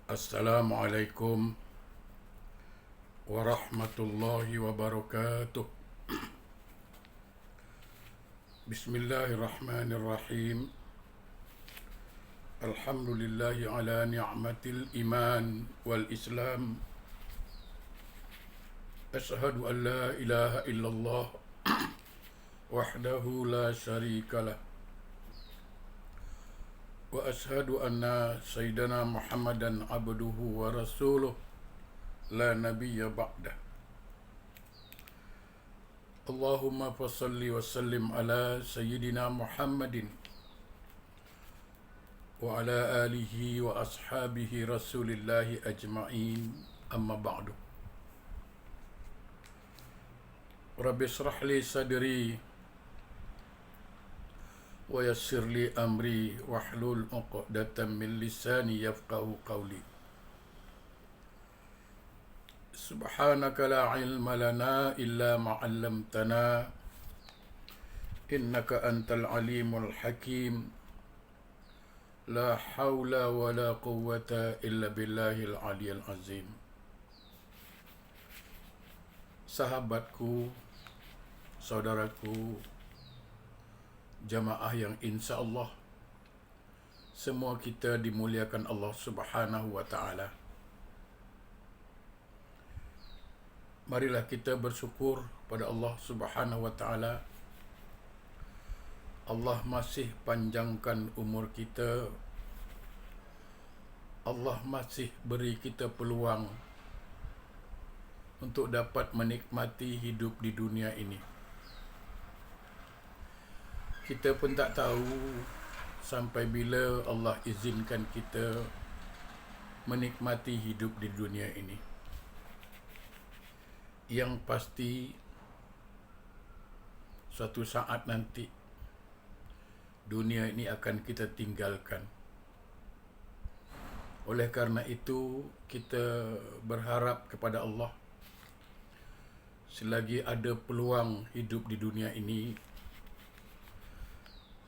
Assalamualaikum warahmatullahi wabarakatuh. Bismillahirrahmanirrahim. Alhamdulillahi ala ni'matil iman wal islam. Ashhadu an la ilaha illallah wahdahu la syarikalah. Wa ashhadu anna sayyidana Muhammadan abduhu wa rasuluh la nabiyya ba'dah. Allahumma fasalli wa sallim ala sayyidina Muhammadin wa ala alihi wa ashabihi rasulillahi ajma'in, amma ba'du. Rabbi shrah li sadri wa yassir li amri wahlul 'uqdatam min lisani yafqahu qawli. Subhanaka la ilma lana illa ma 'allamtana innaka antal alimul hakim. La haula wa la quwwata illa billahil aliyil azim. Sahabatku, saudaraku, jamaah yang insya Allah semua kita dimuliakan Allah Subhanahu wa ta'ala. Marilah kita bersyukur pada Allah Subhanahu wa ta'ala. Allah masih panjangkan umur kita. Allah masih beri kita peluang untuk dapat menikmati hidup di dunia ini. Kita pun tak tahu sampai bila Allah izinkan kita menikmati hidup di dunia ini. Yang pasti suatu saat nanti dunia ini akan kita tinggalkan. Oleh karena itu kita berharap kepada Allah, selagi ada peluang hidup di dunia ini,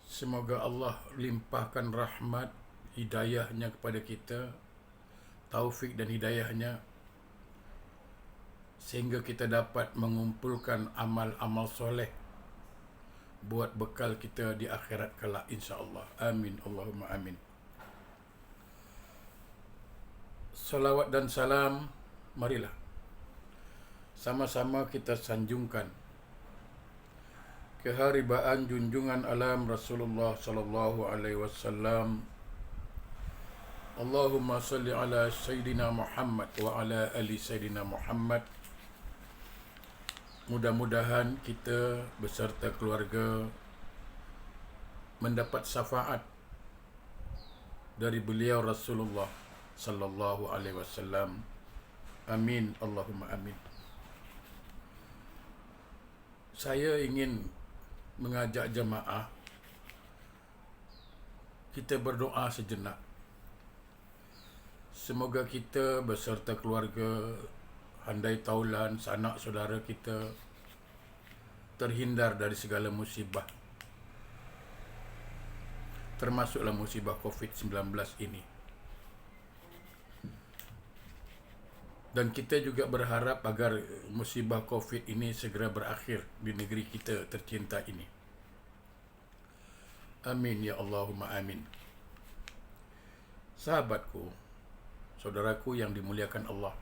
semoga Allah limpahkan rahmat hidayahnya kepada kita, taufik dan hidayahnya, sehingga kita dapat mengumpulkan amal-amal soleh buat bekal kita di akhirat kelak, insya-Allah. Amin, Allahumma amin. Salawat dan salam, marilah sama-sama kita sanjungkan keharibaan junjungan alam Rasulullah sallallahu alaihi wasallam. Allahumma salli ala Sayyidina Muhammad wa ala ali Sayyidina Muhammad. Mudah-mudahan kita beserta keluarga mendapat syafaat dari beliau Rasulullah sallallahu alaihi wasallam. Amin, Allahumma amin. Saya ingin mengajak jemaah kita berdoa sejenak. Semoga kita beserta keluarga, handai taulan, sanak saudara kita terhindar dari segala musibah, termasuklah musibah COVID-19 ini. Dan kita juga berharap agar musibah COVID ini segera berakhir di negeri kita tercinta ini. Amin ya Allahumma amin. Sahabatku, saudaraku yang dimuliakan Allah,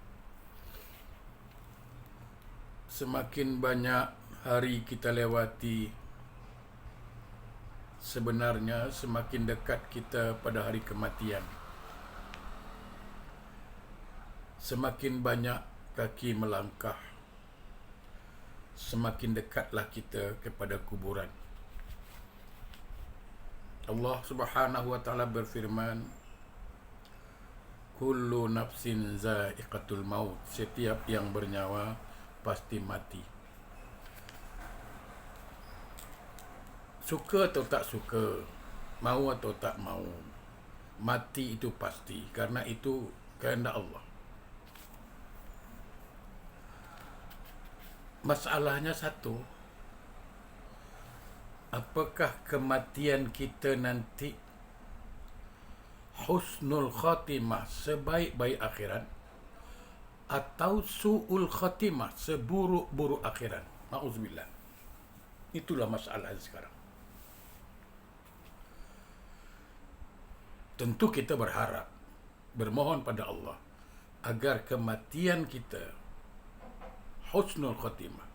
semakin banyak hari kita lewati, sebenarnya semakin dekat kita pada hari kematian. Semakin banyak kaki melangkah, semakin dekatlah kita kepada kuburan. Allah Subhanahu wa ta'ala berfirman, kullu nafsin za'iqatul maut. Setiap yang bernyawa pasti mati. Suka atau tak suka, mau atau tak mau, mati itu pasti, karena itu kehendak Allah. Masalahnya satu, apakah kematian kita nanti husnul khatimah, sebaik-baik akhirat, atau su'ul khatimah, seburuk-buruk akhirat. Na'udzubillah. Itulah masalah sekarang. Tentu kita berharap, bermohon pada Allah agar kematian kita husnul khatimah.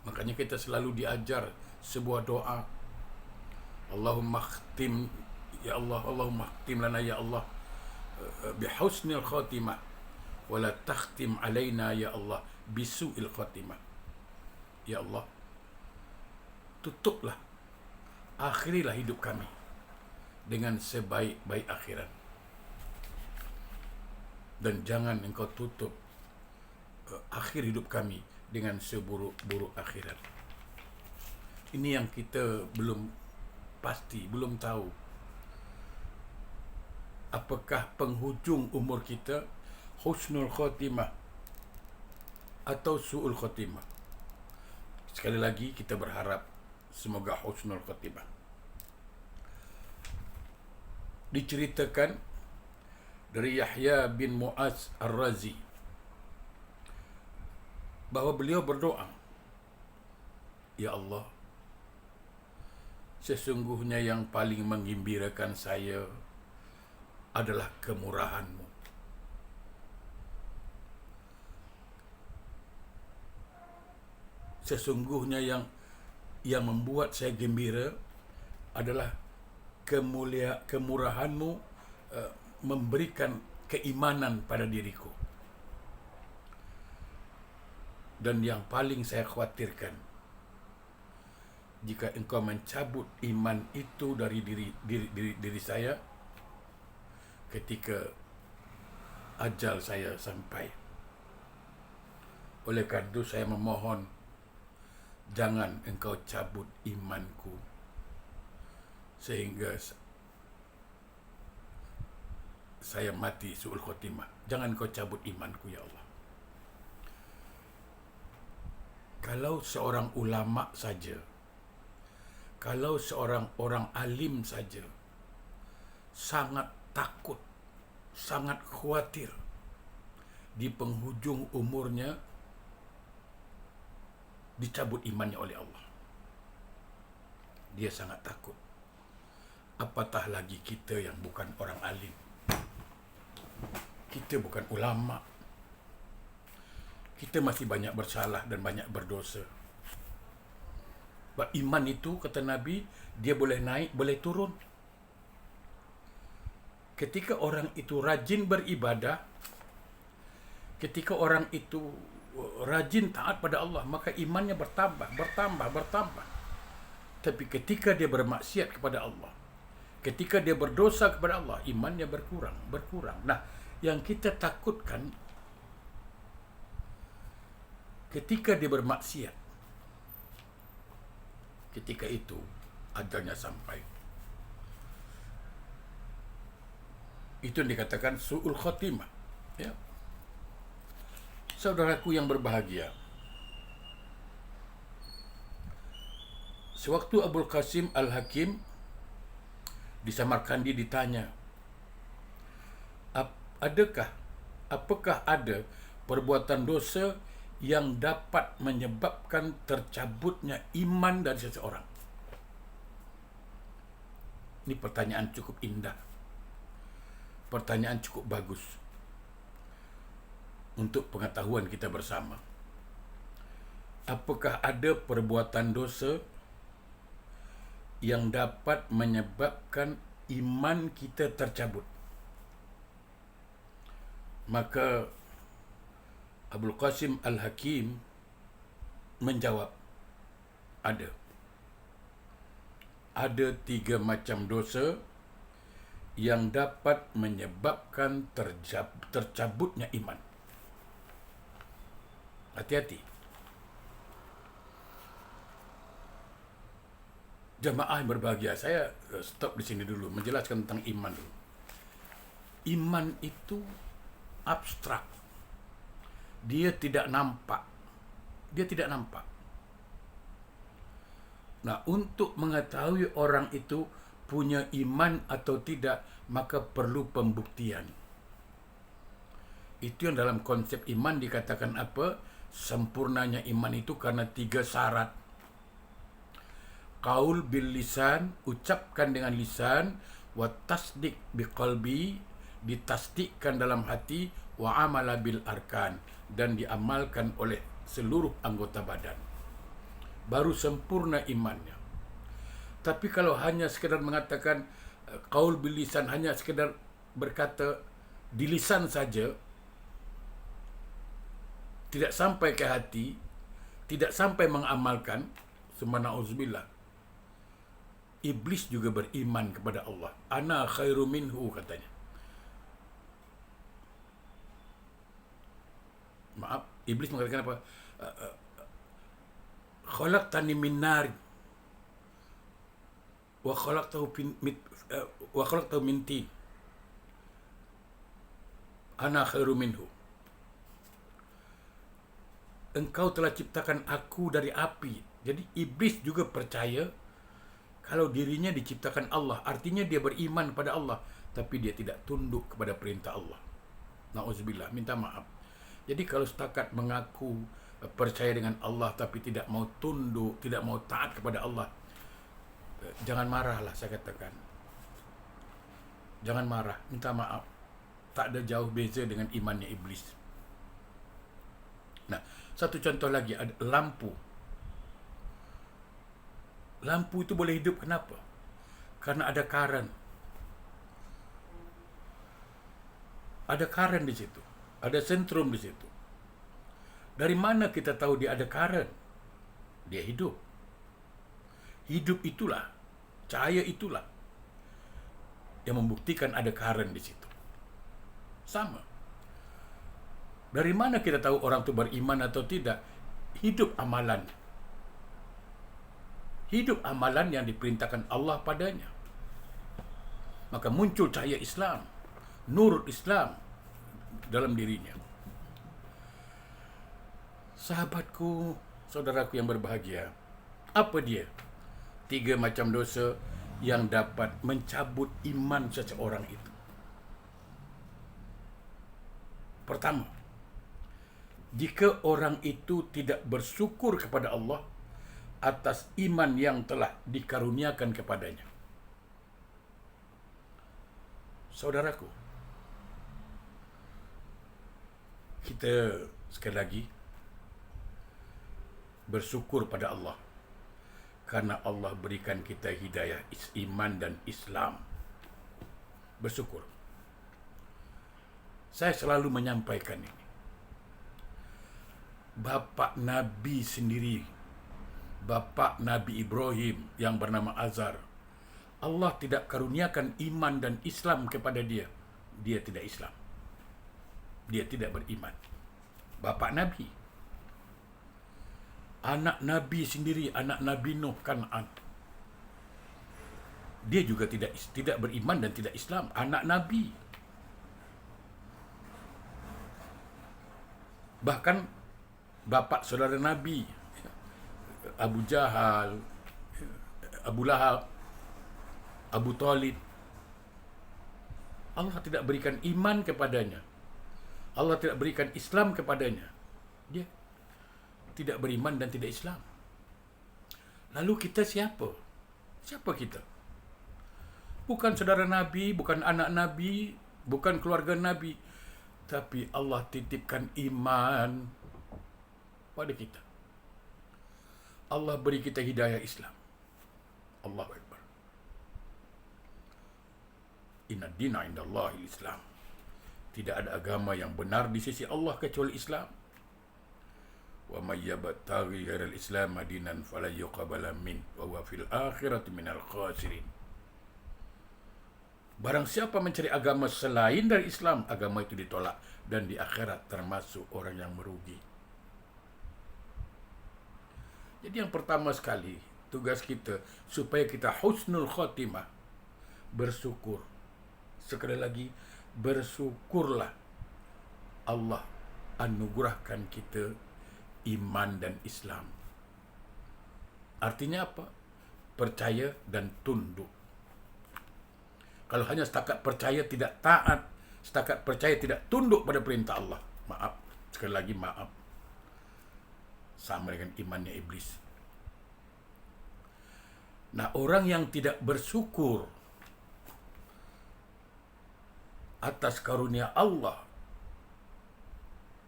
Makanya kita selalu diajar sebuah doa, Allahumma khtim, ya Allah, Allahumma khtim lana ya Allah bihusnil khatimah wa la takhtim alaina ya Allah bisu'il khatimah. Ya Allah, tutuplah, akhirilah hidup kami dengan sebaik-baik akhirat, dan jangan engkau tutup akhir hidup kami dengan seburuk-buruk akhirat. Ini yang kita belum pasti, belum tahu apakah penghujung umur kita husnul khatimah atau su'ul khatimah. Sekali lagi kita berharap semoga husnul khatimah. Diceritakan dari Yahya bin Mu'az Ar-Razi bahwa beliau berdoa, ya Allah, sesungguhnya yang paling menggembirakan saya adalah kemurahan-Mu. Sesungguhnya yang membuat saya gembira adalah kemurahan-Mu, memberikan keimanan pada diriku. Dan yang paling saya khawatirkan, jika Engkau mencabut iman itu dari diri saya ketika ajal saya sampai. Oleh karena itu saya memohon, jangan Engkau cabut imanku sehingga saya mati su'ul khotimah. Jangan Engkau cabut imanku, ya Allah. Kalau seorang ulama saja, kalau seorang orang alim saja sangat takut, sangat khawatir di penghujung umurnya dicabut imannya oleh Allah. Dia sangat takut. Apatah lagi kita yang bukan orang alim. Kita bukan ulama. Kita masih banyak bersalah dan banyak berdosa. Sebab iman itu, kata Nabi, dia boleh naik, boleh turun. Ketika orang itu rajin beribadah, ketika orang itu rajin taat pada Allah, maka imannya bertambah. Tapi ketika dia bermaksiat kepada Allah, ketika dia berdosa kepada Allah, imannya berkurang. Nah, yang kita takutkan ketika dia bermaksiat, ketika itu ajalnya sampai. Itu yang dikatakan su'ul khatimah. Ya. Saudaraku yang berbahagia, sewaktu Abul Qasim Al-Hakim di Samarkandi ditanya, apakah ada perbuatan dosa yang dapat menyebabkan tercabutnya iman dari seseorang? Ini pertanyaan cukup indah. Pertanyaan cukup bagus untuk pengetahuan kita bersama. Apakah ada perbuatan dosa yang dapat menyebabkan iman kita tercabut? Maka Abul Qasim Al-Hakim menjawab, ada. Ada 3 macam dosa yang dapat menyebabkan tercabutnya iman. Hati-hati. Jamaah yang berbahagia, saya stop di sini dulu, menjelaskan tentang iman dulu. Iman itu abstrak. Dia tidak nampak. Nah, untuk mengetahui orang itu punya iman atau tidak, maka perlu pembuktian. Itu yang dalam konsep iman dikatakan apa? Sempurnanya iman itu karena 3 syarat. Qaul bil lisan, ucapkan dengan lisan, wa tasdik biqalbi, ditasdikkan dalam hati, wa amala bil arkan, dan diamalkan oleh seluruh anggota badan. Baru sempurna imannya. Tapi kalau hanya sekedar mengatakan qaul bil lisan, hanya sekedar berkata di lisan saja, tidak sampai ke hati, tidak sampai mengamalkan, summa na'udzubillah, iblis juga beriman kepada Allah. Ana khairu minhu, katanya. Maaf, iblis mengatakan apa? Khalaqtani min nar wa khalaqtahu min tin. Ana khairu minhu. Engkau telah ciptakan aku dari api. Jadi iblis juga percaya kalau dirinya diciptakan Allah, artinya dia beriman pada Allah, tapi dia tidak tunduk kepada perintah Allah. Na'udzubillah, minta maaf. Jadi kalau setakat mengaku percaya dengan Allah tapi tidak mau tunduk, tidak mau taat kepada Allah, jangan marahlah, saya katakan. Jangan marah, minta maaf. Tak ada jauh beza dengan imannya iblis. Nah, satu contoh lagi, ada lampu. Lampu itu boleh hidup, kenapa? Karena ada current. Ada current di situ. Ada sentrum di situ. Dari mana kita tahu dia ada current? Dia hidup. Hidup itulah, cahaya itulah yang membuktikan ada current di situ. Sama. Dari mana kita tahu orang itu beriman atau tidak? Hidup amalan. Hidup amalan yang diperintahkan Allah padanya. Maka muncul cahaya Islam, nur Islam dalam dirinya. Sahabatku, saudaraku yang berbahagia, apa dia 3 macam dosa yang dapat mencabut iman seseorang itu? Pertama, jika orang itu tidak bersyukur kepada Allah atas iman yang telah dikaruniakan kepadanya. Saudaraku, kita sekali lagi bersyukur pada Allah karena Allah berikan kita hidayah iman dan Islam. Bersyukur. Saya selalu menyampaikan ini. Bapa Nabi sendiri, bapa Nabi Ibrahim yang bernama Azar, Allah tidak karuniakan iman dan Islam kepada dia. Dia tidak Islam. Dia tidak beriman. Bapa Nabi. Anak Nabi sendiri, anak Nabi Nuh, Kan'an, dia juga tidak beriman dan tidak Islam. Anak Nabi. Bahkan bapa saudara Nabi, Abu Jahal, Abu Lahab, Abu Talib, Allah tidak berikan iman kepadanya. Allah tidak berikan Islam kepadanya. Dia tidak beriman dan tidak Islam. Lalu kita siapa? Siapa kita? Bukan saudara Nabi, bukan anak Nabi, bukan keluarga Nabi, tapi Allah titipkan iman pada kita. Allah beri kita hidayah Islam. Allahu Akbar. Inna dina indallahi Islam. Tidak ada agama yang benar di sisi Allah kecuali Islam. Wa may yabtaghi ghairal Islam dinan fala yuqbala min wa huwa fil akhirati minal khasirin. Barang siapa mencari agama selain dari Islam, agama itu ditolak dan di akhirat termasuk orang yang merugi. Jadi yang pertama sekali, tugas kita supaya kita husnul khotimah, bersyukur. Sekali lagi, bersyukurlah Allah anugerahkan kita iman dan Islam. Artinya apa? Percaya dan tunduk. Kalau hanya setakat percaya tidak taat, setakat percaya tidak tunduk pada perintah Allah, maaf, sekali lagi maaf, sama dengan imannya iblis. Nah, orang yang tidak bersyukur atas karunia Allah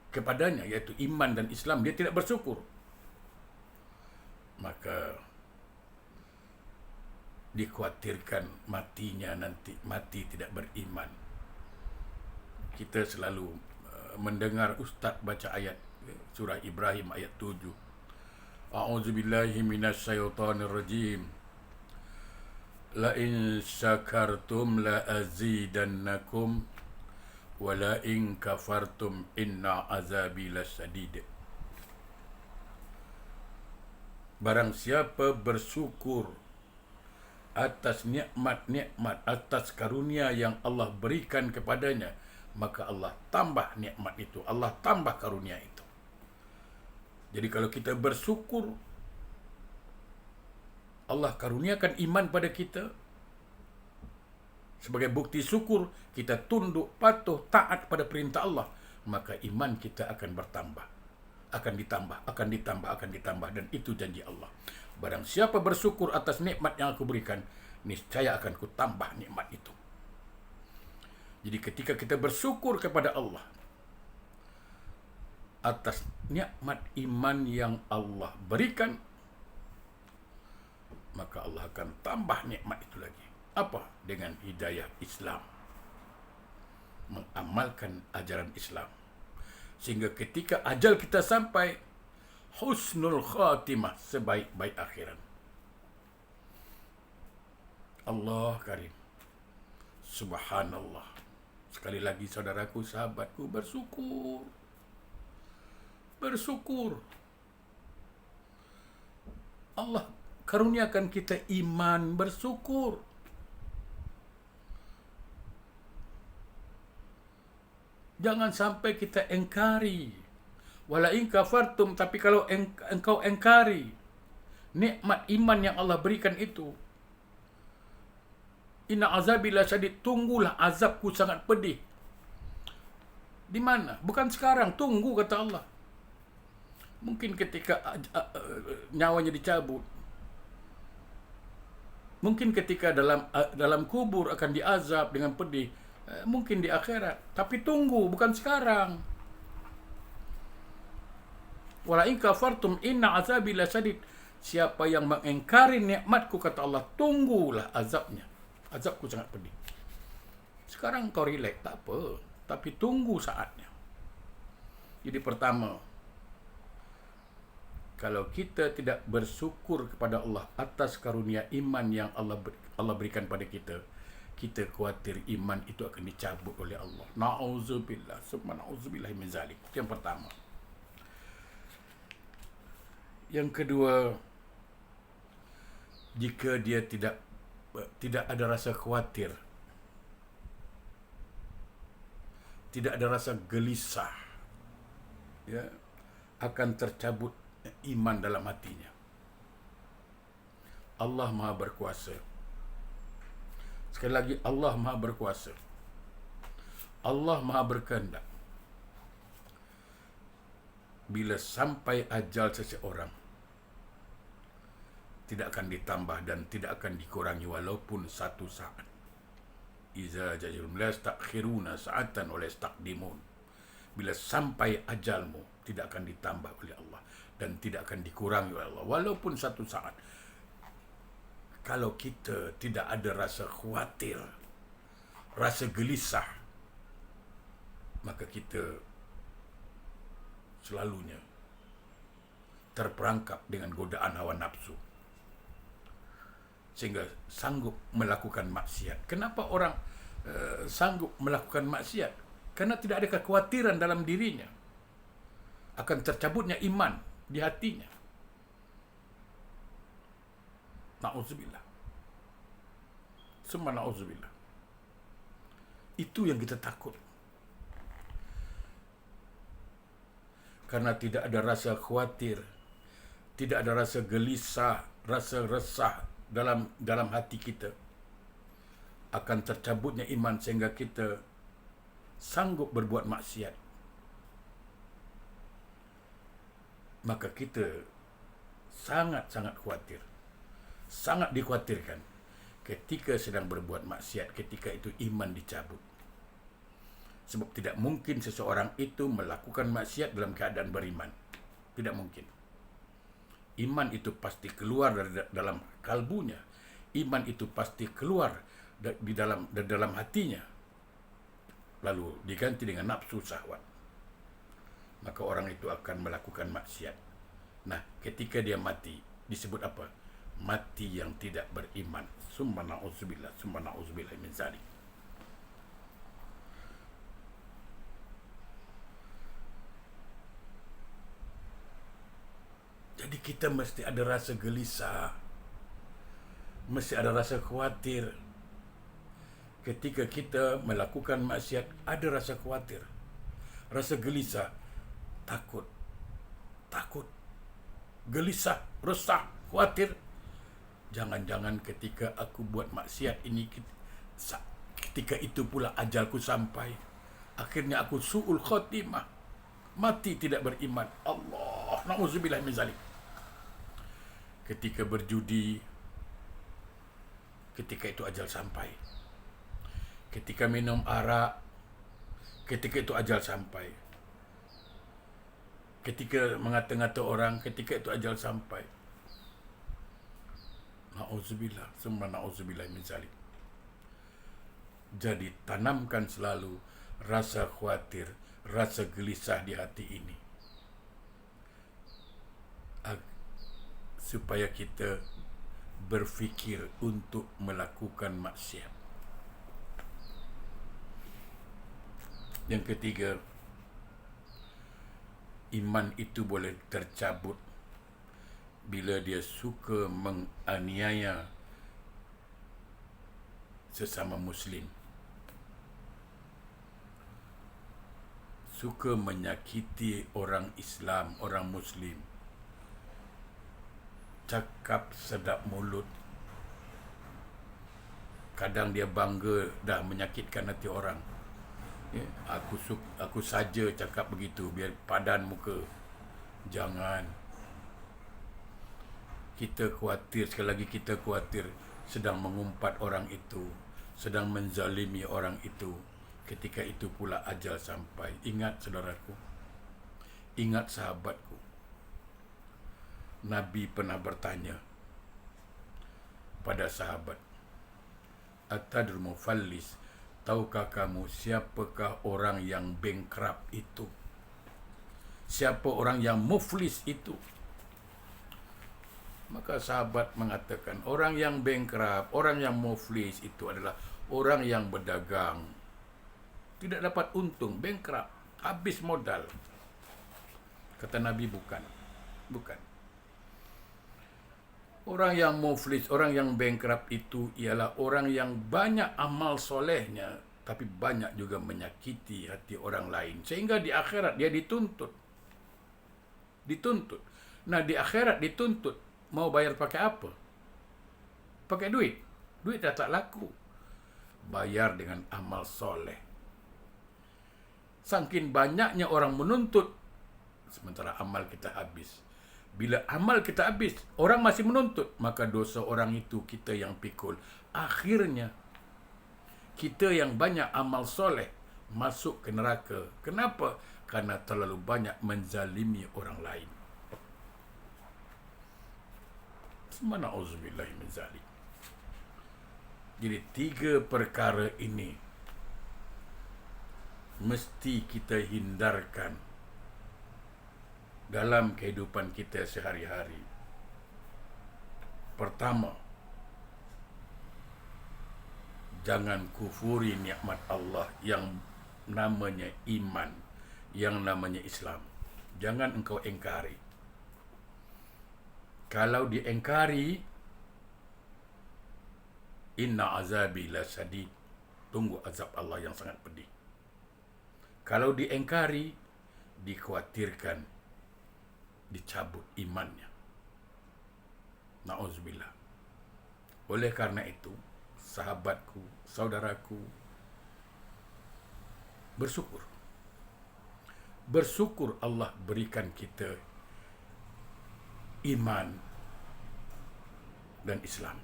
kepadanya, yaitu iman dan Islam, dia tidak bersyukur, maka dikhawatirkan matinya nanti mati tidak beriman. Kita selalu mendengar ustaz baca ayat surah Ibrahim ayat 7. A'udzubillahi minasyaitonir rajim. La in syakartum la azidannakum wa la in kafartum inna azabi lasadid. Barang siapa bersyukur atas nikmat-nikmat, atas karunia yang Allah berikan kepadanya, maka Allah tambah nikmat itu, Allah tambah karunia itu. Jadi kalau kita bersyukur, Allah karuniakan iman pada kita. Sebagai bukti syukur, kita tunduk, patuh, taat pada perintah Allah, maka iman kita akan bertambah, akan ditambah, akan ditambah, akan ditambah. Dan itu janji Allah. Barang siapa bersyukur atas nikmat yang aku berikan, niscaya akan ku tambah nikmat itu. Jadi ketika kita bersyukur kepada Allah atas nikmat iman yang Allah berikan, maka Allah akan tambah nikmat itu lagi. Apa? Dengan hidayah Islam, mengamalkan ajaran Islam, sehingga ketika ajal kita sampai, husnul khatimah, sebaik-baik akhirat. Allah karim. Subhanallah. Sekali lagi saudaraku, sahabatku, bersyukur. Bersyukur. Allah karuniakan kita iman, bersyukur. Jangan sampai kita engkari. Wala in kafartum, tapi kalau engkau engkari nikmat iman yang Allah berikan itu, inna azabi lasyadid, tunggulah azabku sangat pedih. Di mana? Bukan sekarang, tunggu kata Allah. Mungkin ketika nyawanya dicabut, mungkin ketika dalam kubur akan diazab dengan pedih, mungkin di akhirat, tapi tunggu, bukan sekarang. Wala in kafartum inna azabi lasyadid. Siapa yang mengingkari nikmatku, kata Allah, tunggulah azabnya. Azabku sangat pedih. Sekarang kau relax, tak apa, tapi tunggu saatnya. Jadi pertama, kalau kita tidak bersyukur kepada Allah atas karunia iman yang Allah berikan pada kita, kita khawatir iman itu akan dicabut oleh Allah. Na'udzubillah, summa na'udzubillah min zalik. Itu yang pertama. Yang kedua, jika dia tidak ada rasa khawatir, tidak ada rasa gelisah, ya, akan tercabut iman dalam hatinya. Allah Maha Berkuasa. Sekali lagi, Allah Maha Berkuasa. Allah Maha Berkehendak. Bila sampai ajal seseorang, tidak akan ditambah dan tidak akan dikurangi walaupun satu saat. Iza jajalum la yastakhiruna sa'atan wa la yastaqdimun. Bila sampai ajalmu, tidak akan ditambah oleh Allah dan tidak akan dikurangi oleh Allah walaupun satu saat. Kalau kita tidak ada rasa khawatir, rasa gelisah, maka kita selalunya terperangkap dengan godaan hawa nafsu, sehingga sanggup melakukan maksiat. Kenapa orang sanggup melakukan maksiat? Karena tidak ada kekhawatiran dalam dirinya akan tercabutnya iman di hatinya. Na'udzubillah. Summa na'udzubillah. Itu yang kita takut. Karena tidak ada rasa khawatir, tidak ada rasa gelisah, rasa resah dalam hati kita, akan tercabutnya iman sehingga kita sanggup berbuat maksiat, maka kita sangat-sangat khawatir, sangat dikhawatirkan ketika sedang berbuat maksiat, ketika itu iman dicabut. Sebab tidak mungkin seseorang itu melakukan maksiat dalam keadaan beriman. Tidak mungkin. Iman itu pasti keluar dari dalam kalbunya. Iman itu pasti keluar dari dalam hatinya. Lalu diganti dengan nafsu syahwat. Maka orang itu akan melakukan maksiat. Nah, ketika dia mati, disebut apa? Mati yang tidak beriman. Summa na'udzubillah min zalik. Jadi kita mesti ada rasa gelisah, mesti ada rasa khawatir. Ketika kita melakukan maksiat, ada rasa khawatir, rasa gelisah, takut, gelisah, resah, khawatir. Jangan-jangan ketika aku buat maksiat ini, ketika itu pula ajalku sampai, akhirnya aku su'ul khotimah, mati tidak beriman. Allah, na'udzubillah min zalik. Ketika berjudi, ketika itu ajal sampai. Ketika minum arak, ketika itu ajal sampai. Ketika mengata-ngata orang, ketika itu ajal sampai. Na'udzubillah, summa na'udzubillah min zalik. Jadi tanamkan selalu rasa khawatir, rasa gelisah di hati ini, supaya kita berfikir untuk melakukan maksiat. Yang ketiga, iman itu boleh tercabut bila dia suka menganiaya sesama muslim, suka menyakiti orang Islam, orang muslim, cakap sedap mulut. Kadang dia bangga dah menyakitkan hati orang. Aku saja cakap begitu biar padan muka. Jangan. Kita khawatir, sekali lagi kita khawatir sedang mengumpat orang itu, sedang menzalimi orang itu. Ketika itu pula ajal sampai. Ingat saudaraku, ingat sahabatku, Nabi pernah bertanya pada sahabat, Atadrul mufallis, tahukah kamu siapakah orang yang bankrupt itu? Siapa orang yang muflis itu? Maka sahabat mengatakan, orang yang bankrupt, orang yang muflis itu adalah orang yang berdagang, tidak dapat untung, bankrupt, habis modal. Kata Nabi, bukan. Orang yang muflis, orang yang bankrupt itu ialah orang yang banyak amal solehnya, tapi banyak juga menyakiti hati orang lain. Sehingga di akhirat dia dituntut. Nah, di akhirat dituntut, mau bayar pakai apa? Pakai duit. Duit dah tak laku. Bayar dengan amal soleh. Saking banyaknya orang menuntut, sementara amal kita habis. Bila amal kita habis, orang masih menuntut, maka dosa orang itu kita yang pikul. Akhirnya, kita yang banyak amal soleh masuk ke neraka. Kenapa? Karena terlalu banyak menzalimi orang lain. Na'udzubillah min zalik. Jadi 3 perkara ini mesti kita hindarkan dalam kehidupan kita sehari-hari. Pertama, jangan kufuri nikmat Allah yang namanya iman, yang namanya Islam. Jangan engkau engkari. Kalau diengkari, inna azabi lasadid, tunggu azab Allah yang sangat pedih. Kalau diengkari, dikhawatirkan dicabut imannya. Na'udzubillah. Oleh karena itu, sahabatku, saudaraku, bersyukur. Bersyukur Allah berikan kita iman dan Islam.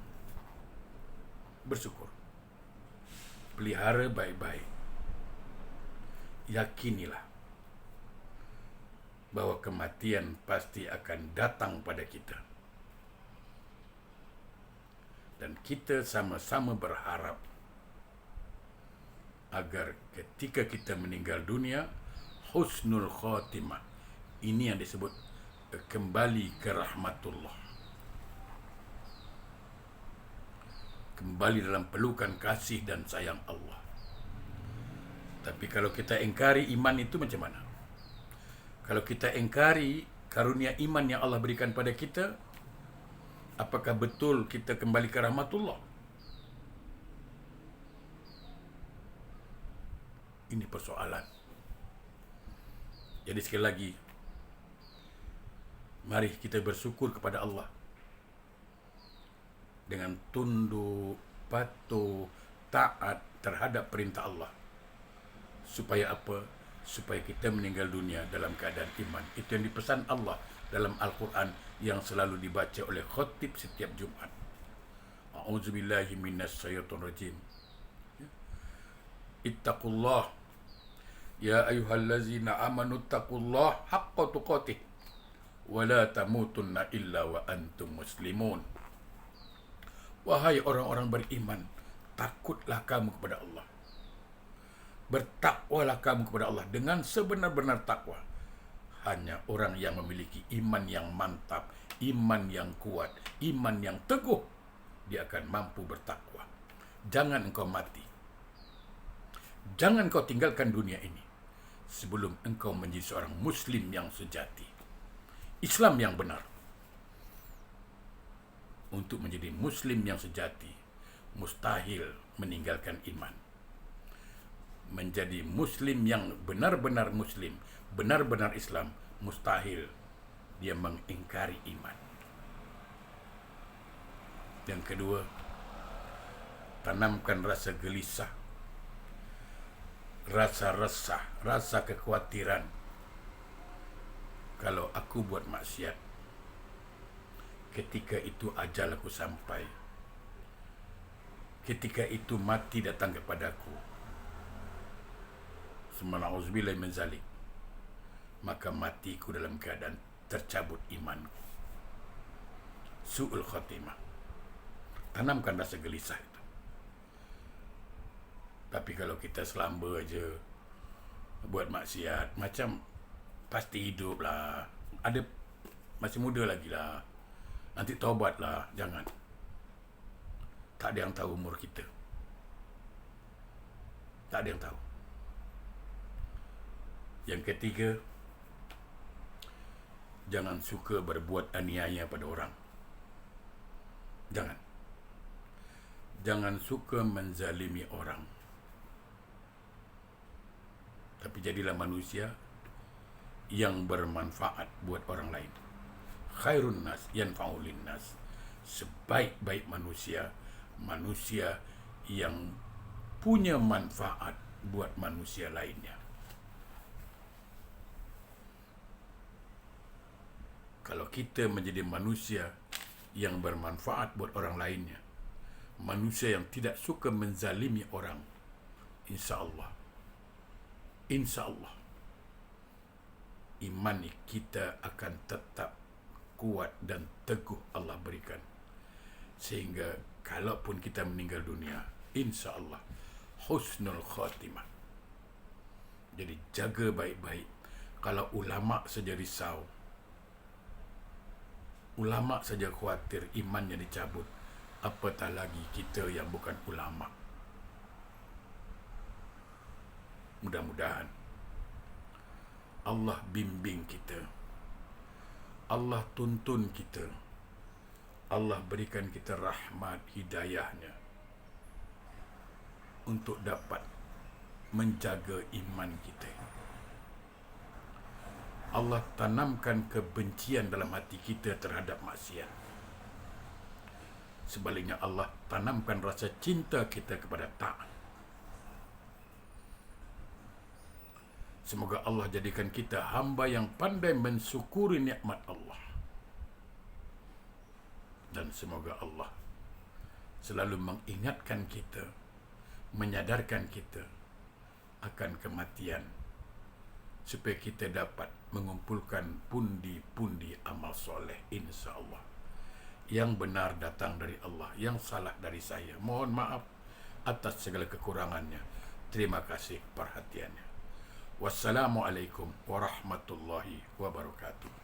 Bersyukur. Pelihara baik-baik. Yakinilah bahwa kematian pasti akan datang pada kita. Dan kita sama-sama berharap agar ketika kita meninggal dunia, husnul khatimah. Ini yang disebut kembali ke rahmatullah. Kembali dalam pelukan kasih dan sayang Allah. Tapi kalau kita ingkari iman itu macam mana? Kalau kita ingkari karunia iman yang Allah berikan pada kita, apakah betul kita kembali ke rahmatullah? Ini persoalan. Jadi sekali lagi, mari kita bersyukur kepada Allah dengan tunduk, patuh, taat terhadap perintah Allah. Supaya apa? Supaya kita meninggal dunia dalam keadaan iman. Itu yang dipesan Allah dalam Al-Quran yang selalu dibaca oleh khatib setiap Jumaat. A'udzubillahi minasyaitonirrajim. Ittaqullah ya ayyuhallazina amanu taqullah haqqa tuqatih wa la tamutunna illa wa antum muslimun. Wahai orang-orang beriman, takutlah kamu kepada Allah. Bertakwalah kamu kepada Allah dengan sebenar-benar takwa. Hanya orang yang memiliki iman yang mantap, iman yang kuat, iman yang teguh, dia akan mampu bertakwa. Jangan engkau mati. Jangan kau tinggalkan dunia ini sebelum engkau menjadi seorang Muslim yang sejati. Islam yang benar. Untuk menjadi Muslim yang sejati, mustahil meninggalkan iman. Menjadi Muslim yang benar-benar Muslim, benar-benar Islam, mustahil dia mengingkari iman. Yang kedua, tanamkan rasa gelisah, rasa resah, rasa kekhawatiran. Kalau aku buat maksiat, ketika itu ajal aku sampai, ketika itu mati datang kepadaku, Subhanallah min zalik, maka matiku dalam keadaan tercabut imanku. Su'ul khatimah. Tanamkan rasa gelisah itu. Tapi kalau kita selamba aja buat maksiat, macam pasti hidup lah, ada masih muda lagi lah, nanti taubat lah. Jangan. Tak ada yang tahu umur kita. Tak ada yang tahu. Yang ketiga, jangan suka berbuat aniaya pada orang. Jangan. Jangan suka menzalimi orang. Tapi jadilah manusia yang bermanfaat buat orang lain. Khairun nas yanfa'u linnas. Sebaik-baik manusia, manusia yang punya manfaat buat manusia lainnya. Kalau kita menjadi manusia yang bermanfaat buat orang lainnya, manusia yang tidak suka menzalimi orang, insya-Allah iman kita akan tetap kuat dan teguh Allah berikan. Sehingga kalaupun kita meninggal dunia, insya-Allah husnul khatimah. Jadi jaga baik-baik. Kalau ulama saja risau, ulama saja khawatir imannya dicabut, apatah lagi kita yang bukan ulama. Mudah-mudahan Allah bimbing kita, Allah tuntun kita, Allah berikan kita rahmat hidayahnya untuk dapat menjaga iman kita. Allah tanamkan kebencian dalam hati kita terhadap maksiat, Sebaliknya Allah tanamkan rasa cinta kita kepada taat. Semoga Allah jadikan kita hamba yang pandai mensyukuri nikmat Allah. Dan semoga Allah selalu mengingatkan kita, menyadarkan kita akan kematian, supaya kita dapat mengumpulkan pundi-pundi amal soleh, insya-Allah. Yang benar datang dari Allah, yang salah dari saya. Mohon maaf atas segala kekurangannya. Terima kasih perhatiannya. Wassalamualaikum warahmatullahi wabarakatuh.